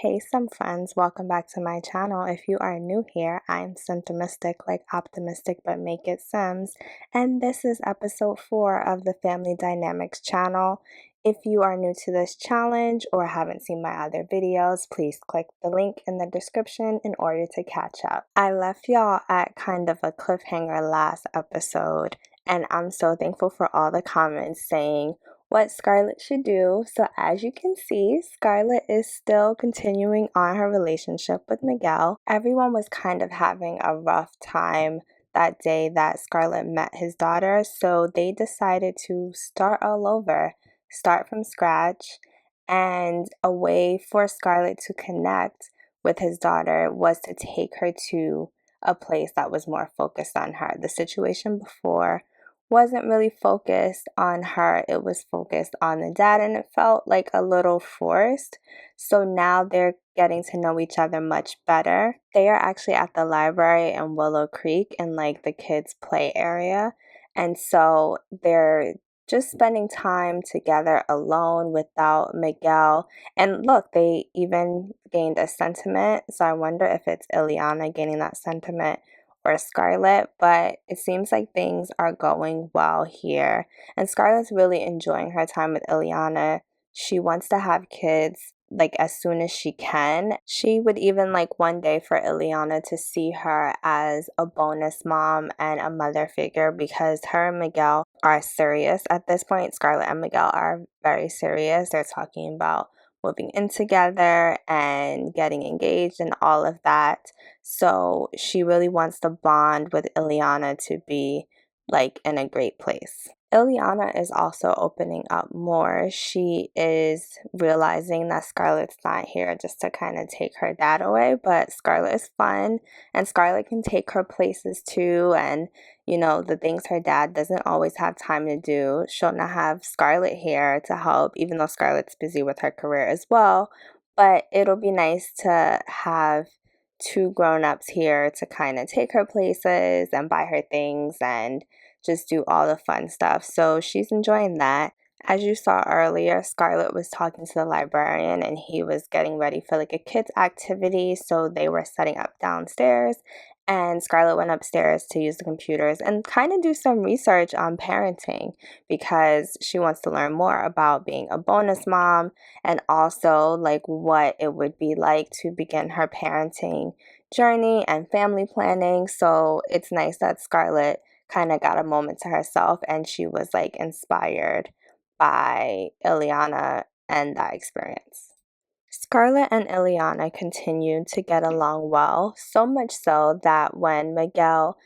Hey some friends, welcome back to my channel. If you are new here, I'm Sentimistic, like optimistic but make it Sims, and this is episode 4 of the Family Dynamics channel. If you are new to this challenge or haven't seen my other videos, please click the link in the description in order to catch up. I left y'all at kind of a cliffhanger last episode, and I'm so thankful for all the comments saying what Scarlett should do. So as you can see, Scarlett is still continuing on her relationship with Miguel. Everyone was kind of having a rough time that day that Scarlett met his daughter, so they decided to start all over, start from scratch, and a way for Scarlett to connect with his daughter was to take her to a place that was more focused on her. The situation before wasn't really focused on her, it was focused on the dad, and it felt like a little forced. So now they're getting to know each other much better. They are actually at the library in Willow Creek in like the kids play area, and so they're just spending time together alone without Miguel. And look, they even gained a sentiment, so I wonder if it's Ileana gaining that sentiment or Scarlett, but it seems like things are going well here. And Scarlett's really enjoying her time with Ileana. She wants to have kids like as soon as she can. She would even like one day for Ileana to see her as a bonus mom and a mother figure, because her and Miguel are serious at this point. Scarlett and Miguel are very serious. They're talking about moving in together and getting engaged and all of that. So she really wants the bond with Ileana to be like in a great place. Ileana is also opening up more. She is realizing that Scarlett's not here just to kind of take her dad away, but Scarlett is fun and Scarlett can take her places too, and you know, the things her dad doesn't always have time to do. She'll not have Scarlett here to help, even though Scarlett's busy with her career as well. But it'll be nice to have two grown-ups here to kind of take her places and buy her things and just do all the fun stuff. So she's enjoying that. As you saw earlier, Scarlett was talking to the librarian and he was getting ready for like a kids activity, so they were setting up downstairs, and Scarlett went upstairs to use the computers and kind of do some research on parenting, because she wants to learn more about being a bonus mom and also like what it would be like to begin her parenting journey and family planning. So it's nice that Scarlett kind of got a moment to herself and she was like inspired by Ileana and that experience. Scarlett and Ileana continued to get along well, so much so that when Miguel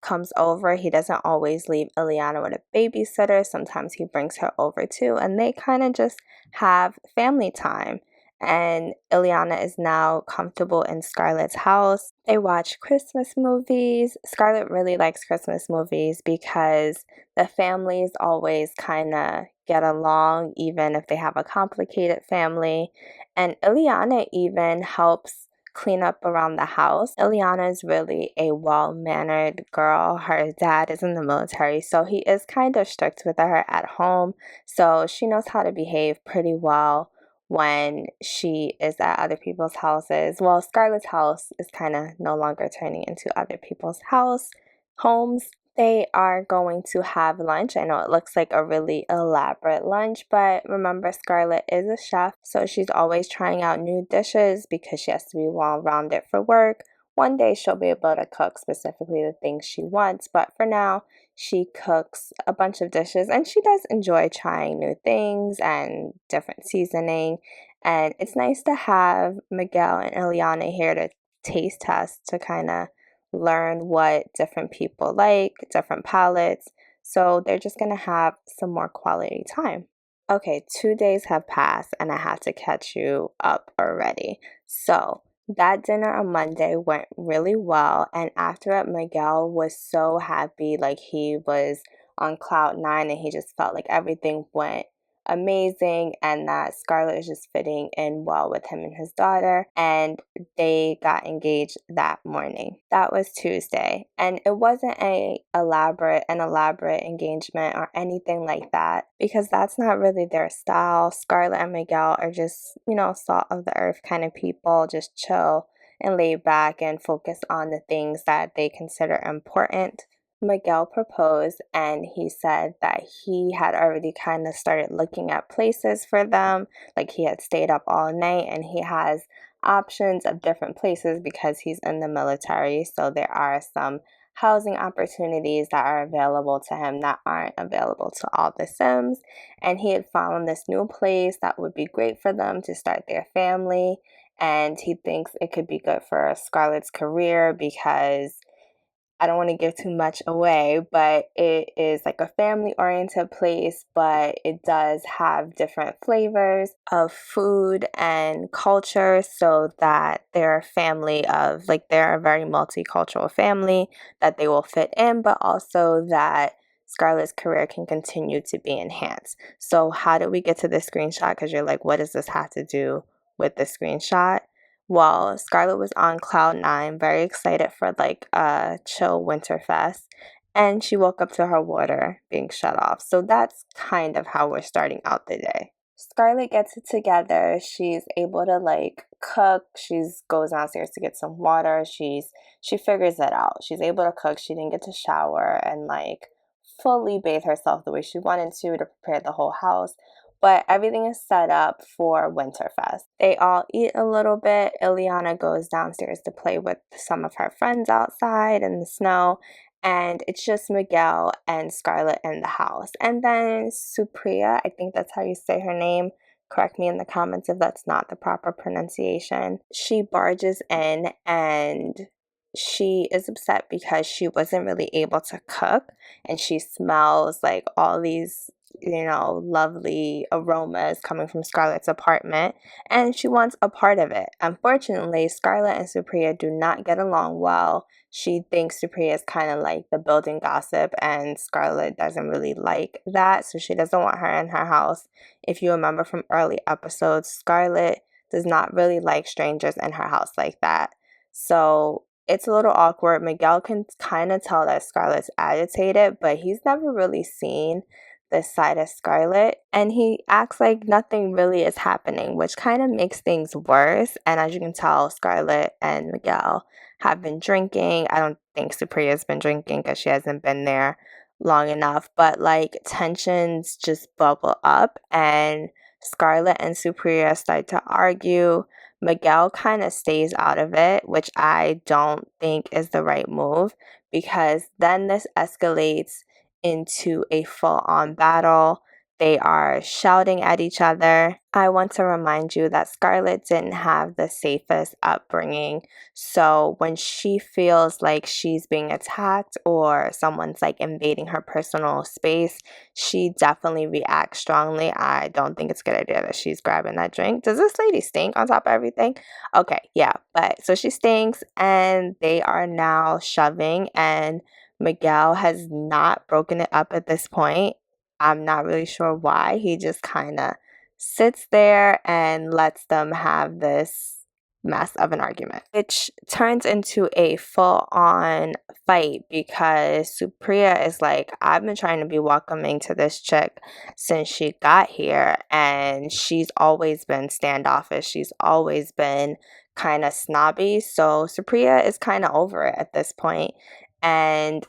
comes over, he doesn't always leave Ileana with a babysitter. Sometimes he brings her over too, and they kind of just have family time. And Ileana is now comfortable in Scarlett's house. They watch Christmas movies. Scarlett really likes Christmas movies because the families always kind of get along, even if they have a complicated family. And Ileana even helps clean up around the house. Ileana is really a well-mannered girl. Her dad is in the military, so he is kind of strict with her at home. So she knows how to behave pretty well when she is at other people's houses. Well, Scarlett's house is kind of no longer turning into other people's homes. They are going to have lunch. I know it looks like a really elaborate lunch, but remember, Scarlett is a chef, so she's always trying out new dishes because she has to be well-rounded for work. One day she'll be able to cook specifically the things she wants, but for now, she cooks a bunch of dishes, and she does enjoy trying new things and different seasoning. And it's nice to have Miguel and Ileana here to taste test, to kind of learn what different people like, different palettes. So they're just going to have some more quality time. Okay, 2 days have passed and I have to catch you up already. So that dinner on Monday went really well, and after it, Miguel was so happy, like he was on cloud 9, and he just felt like everything went amazing and that Scarlett is just fitting in well with him and his daughter, and they got engaged that morning. That was Tuesday, and it wasn't an elaborate engagement or anything like that, because that's not really their style. Scarlett and Miguel are just, salt of the earth kind of people, just chill and lay back and focus on the things that they consider important. Miguel proposed, and he said that he had already kind of started looking at places for them. Like, he had stayed up all night and he has options of different places because he's in the military. So there are some housing opportunities that are available to him that aren't available to all the Sims. And he had found this new place that would be great for them to start their family. And he thinks it could be good for Scarlett's career because I don't want to give too much away, but it is like a family-oriented place, but it does have different flavors of food and culture, so that they're a family of, like, they're a very multicultural family that they will fit in, but also that Scarlett's career can continue to be enhanced. So how did we get to this screenshot? Because you're like, what does this have to do with the screenshot? Well, Scarlett was on cloud nine, very excited for like a chill Winterfest, and she woke up to her water being shut off. So that's kind of how we're starting out the day. Scarlett gets it together. She's able to like cook. She goes downstairs to get some water. She figures it out. She's able to cook. She didn't get to shower and like fully bathe herself the way she wanted to prepare the whole house. But everything is set up for Winterfest. They all eat a little bit. Ileana goes downstairs to play with some of her friends outside in the snow. And it's just Miguel and Scarlett in the house. And then Supriya, I think that's how you say her name. Correct me in the comments if that's not the proper pronunciation. She barges in and she is upset because she wasn't really able to cook. And she smells like all these lovely aromas coming from Scarlett's apartment, and she wants a part of it. Unfortunately, Scarlett and Supriya do not get along well. She thinks Supriya is kind of like the building gossip, and Scarlett doesn't really like that, so she doesn't want her in her house. If you remember from early episodes, Scarlett does not really like strangers in her house like that. So it's a little awkward. Miguel can kind of tell that Scarlett's agitated, but he's never really seen this side of Scarlett, and he acts like nothing really is happening, which kind of makes things worse. And as you can tell, Scarlett and Miguel have been drinking. I don't think Supriya's been drinking because she hasn't been there long enough, but like tensions just bubble up, and Scarlett and Supriya start to argue. Miguel kind of stays out of it, which I don't think is the right move, because then this escalates into a full-on battle. They are shouting at each other. I want to remind you that Scarlett didn't have the safest upbringing. So when she feels like she's being attacked or someone's like invading her personal space, she definitely reacts strongly. I don't think it's a good idea that she's grabbing that drink. Does this lady stink on top of everything? Okay, yeah. But so she stinks, and they are now shoving, and Miguel has not broken it up at this point. I'm not really sure why. He just kind of sits there and lets them have this mess of an argument, which turns into a full-on fight because Supriya is like, I've been trying to be welcoming to this chick since she got here, and she's always been standoffish. She's always been kind of snobby. So Supriya is kind of over it at this point. And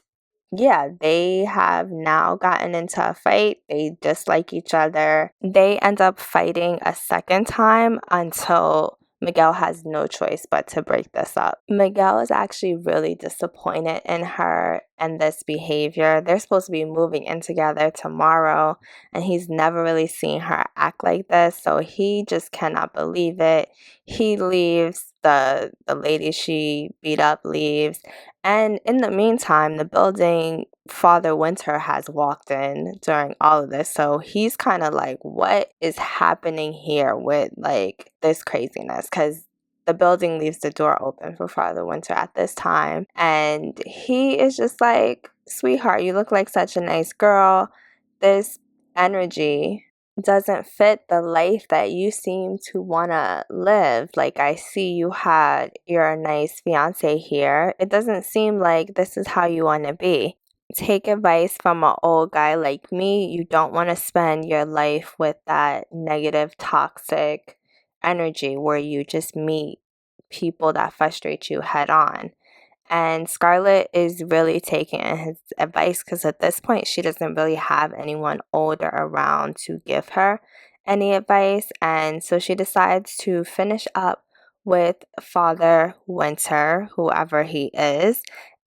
yeah, they have now gotten into a fight. They dislike each other. They end up fighting a second time until Miguel has no choice but to break this up. Miguel is actually really disappointed in her and this behavior. They're supposed to be moving in together tomorrow, and he's never really seen her act like this, so he just cannot believe it. He leaves. The lady she beat up leaves. And in the meantime, the building Father Winter has walked in during all of this. So he's kind of like, what is happening here with like this craziness? Because the building leaves the door open for Father Winter at this time. And he is just like, sweetheart, you look like such a nice girl. This energy doesn't fit the life that you seem to want to live. Like, I see you had your nice fiance here. It doesn't seem like this is how you want to be. Take advice from an old guy like me. You don't want to spend your life with that negative, toxic energy where you just meet people that frustrate you head on. And Scarlett is really taking his advice because at this point, she doesn't really have anyone older around to give her any advice. And so she decides to finish up with Father Winter, whoever he is,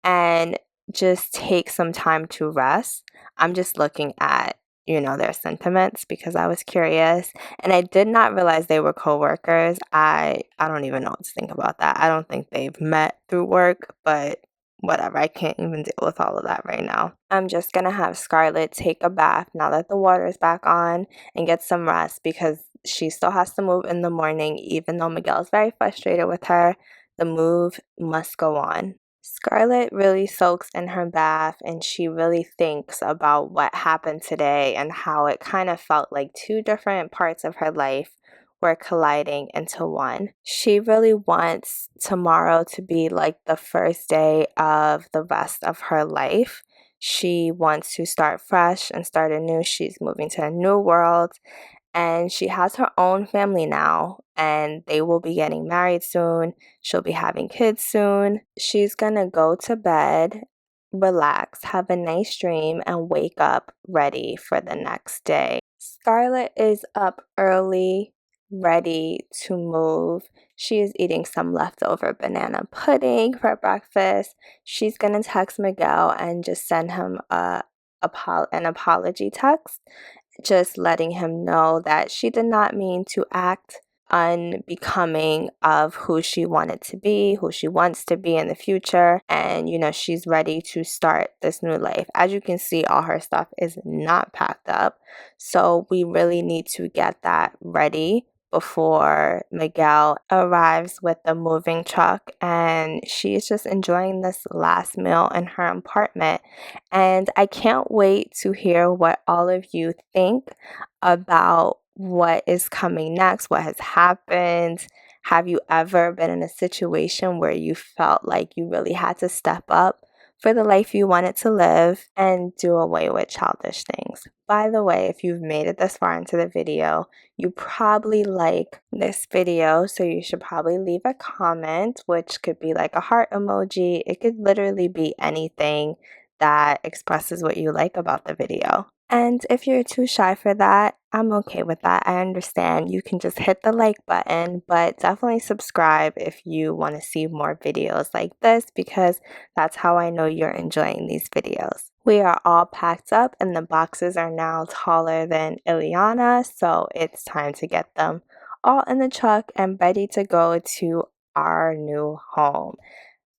and just take some time to rest. I'm just looking at, their sentiments because I was curious. And I did not realize they were co-workers. I don't even know what to think about that. I don't think they've met through work, but whatever. I can't even deal with all of that right now. I'm just gonna have Scarlett take a bath now that the water is back on and get some rest because she still has to move in the morning. Even though Miguel's very frustrated with her, the move must go on. Scarlett really soaks in her bath and she really thinks about what happened today and how it kind of felt like two different parts of her life were colliding into one. She really wants tomorrow to be like the first day of the rest of her life. She wants to start fresh and start anew. She's moving to a new world and she has her own family now and they will be getting married soon. She'll be having kids soon. She's gonna go to bed, relax, have a nice dream, and wake up ready for the next day. Scarlett is up early, ready to move. She is eating some leftover banana pudding for breakfast. She's gonna text Miguel and just send him an apology text, just letting him know that she did not mean to act unbecoming of who she wanted to be, who she wants to be in the future. And, she's ready to start this new life. As you can see, all her stuff is not packed up. So we really need to get that ready before Miguel arrives with the moving truck, and she's just enjoying this last meal in her apartment. And I can't wait to hear what all of you think about what is coming next, what has happened. Have you ever been in a situation where you felt like you really had to step up for the life you wanted to live and do away with childish things? By the way, if you've made it this far into the video, you probably like this video, so you should probably leave a comment, which could be like a heart emoji. It could literally be anything that expresses what you like about the video. And if you're too shy for that, I'm okay with that. I understand. You can just hit the like button, but definitely subscribe if you want to see more videos like this because that's how I know you're enjoying these videos. We are all packed up and the boxes are now taller than Ileana, so it's time to get them all in the truck and ready to go to our new home.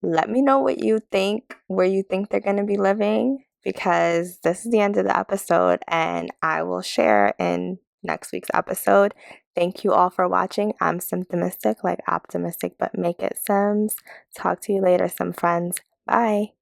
Let me know what you think, where you think they're going to be living, because this is the end of the episode and I will share in next week's episode. Thank you all for watching. I'm Symptomistic, like optimistic, but make it Sims. Talk to you later, some friends. Bye.